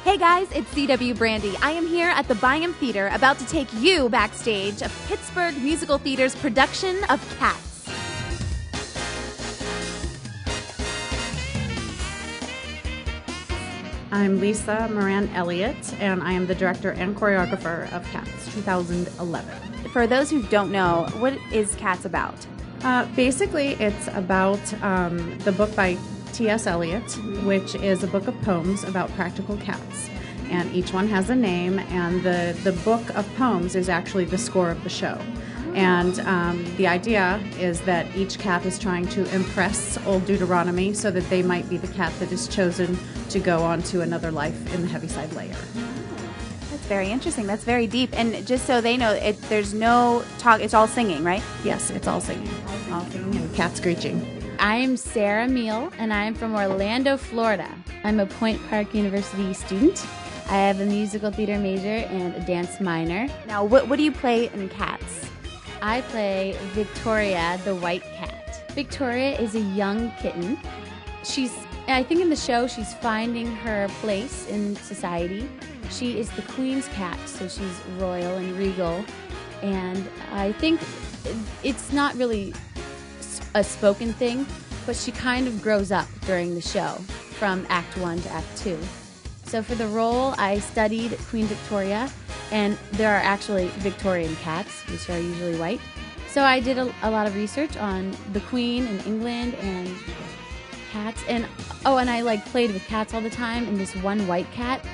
Hey guys, it's CW Brandi. I am here at the Byam Theater about to take you backstage of Pittsburgh Musical Theater's production of Cats. I'm Lisa Moran Elliott, and I am the director and choreographer of Cats 2011. For those who don't know, what is Cats about? Basically, it's about the book by T.S. Eliot, which is a book of poems about practical cats. And each one has a name, and the book of poems is actually the score of the show. And the idea is that each cat is trying to impress Old Deuteronomy so that they might be the cat that is chosen to go on to another life in the Heaviside layer. That's very interesting. That's very deep. And just so they know, there's no talk, it's all singing, right? Yes, it's all singing. All singing and cat screeching. I'm Sarah Meal, and I'm from Orlando, Florida. I'm a Point Park University student. I have a musical theater major and a dance minor. Now, what do you play in Cats? I play Victoria, the white cat. Victoria is a young kitten. I think in the show, she's finding her place in society. She is the queen's cat, so she's royal and regal. And I think it's not really a spoken thing, but she kind of grows up during the show from Act 1 to Act 2. So for the role, I studied Queen Victoria, and there are actually Victorian cats, which are usually white. So I did a lot of research on the Queen in England and cats, and I played with cats all the time. And this one white cat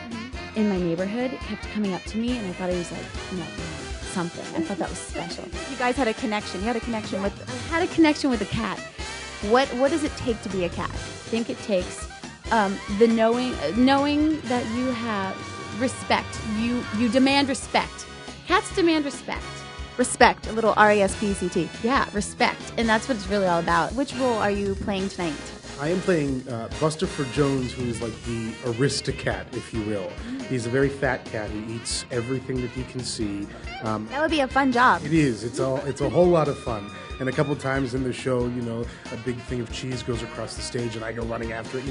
in my neighborhood kept coming up to me, and I thought he was something. I thought that was special. You guys had a connection. You had a connection with. I had a connection with a cat. What does it take to be a cat? I think it takes the knowing that you have respect. You demand respect. Cats demand respect. Respect, a little R-E-S-P-E-C-T. Yeah, respect, and that's what it's really all about. Which role are you playing tonight? I am playing Bustopher Jones, who is like the Aristocat, if you will. He's a very fat cat. He eats everything that he can see. That would be a fun job. It is. It's a whole lot of fun. And a couple times in the show, a big thing of cheese goes across the stage, and I go running after it.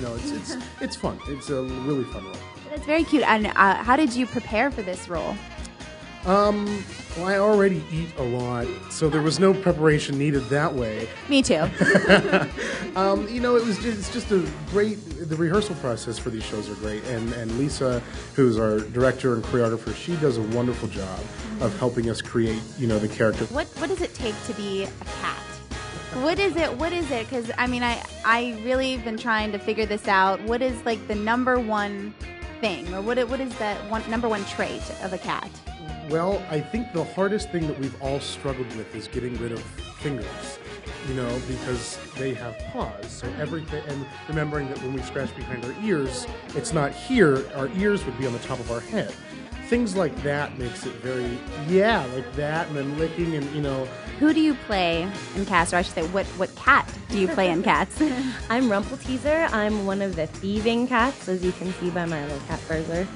It's fun. It's a really fun role. That's very cute. And how did you prepare for this role? Well, I already eat a lot, so there was no preparation needed that way. Me too. It's just a great. The rehearsal process for these shows are great, and Lisa, who's our director and choreographer, she does a wonderful job of helping us create, the character. What does it take to be a cat? What is it? Because I really been trying to figure this out. What is the number one thing, or what is that number one trait of a cat? Well, I think the hardest thing that we've all struggled with is getting rid of fingers, because they have paws. So everything, and remembering that when we scratch behind our ears, it's not here. Our ears would be on the top of our head. Things like that makes it very, like that, and then licking, and Who do you play in Cats, or I should say, what cat do you play in Cats? I'm Rumpelteazer. I'm one of the thieving cats, as you can see by my little cat burglar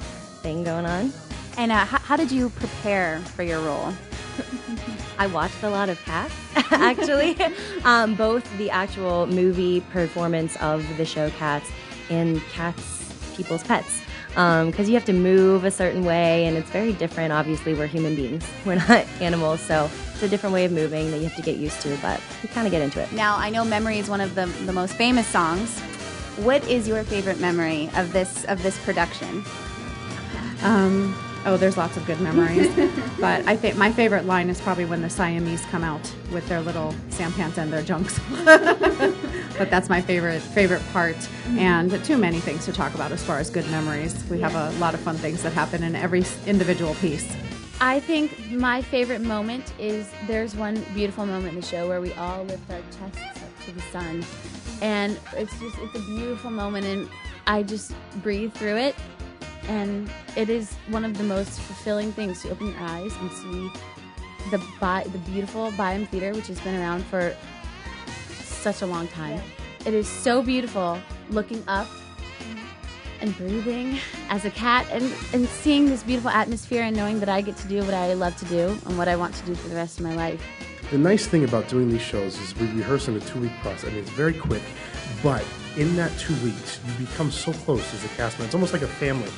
thing going on. And how did you prepare for your role? I watched a lot of Cats, actually. Both the actual movie performance of the show Cats and Cats, People's Pets. Because you have to move a certain way, and it's very different. Obviously, we're human beings. We're not animals, so it's a different way of moving that you have to get used to, but you kind of get into it. Now, I know Memory is one of the most famous songs. What is your favorite memory of this production? There's lots of good memories. But I think my favorite line is probably when the Siamese come out with their little sampants and their junks. But that's my favorite part. And too many things to talk about as far as good memories. We have a lot of fun things that happen in every individual piece. I think my favorite moment is there's one beautiful moment in the show where we all lift our chests up to the sun. And it's a beautiful moment, and I just breathe through it. And it is one of the most fulfilling things to open your eyes and see the beautiful Byam Theater, which has been around for such a long time. It is so beautiful looking up and breathing as a cat and seeing this beautiful atmosphere and knowing that I get to do what I love to do and what I want to do for the rest of my life. The nice thing about doing these shows is we rehearse in a 2-week process. It's very quick, but in that 2 weeks, you become so close as a cast member. It's almost like a family.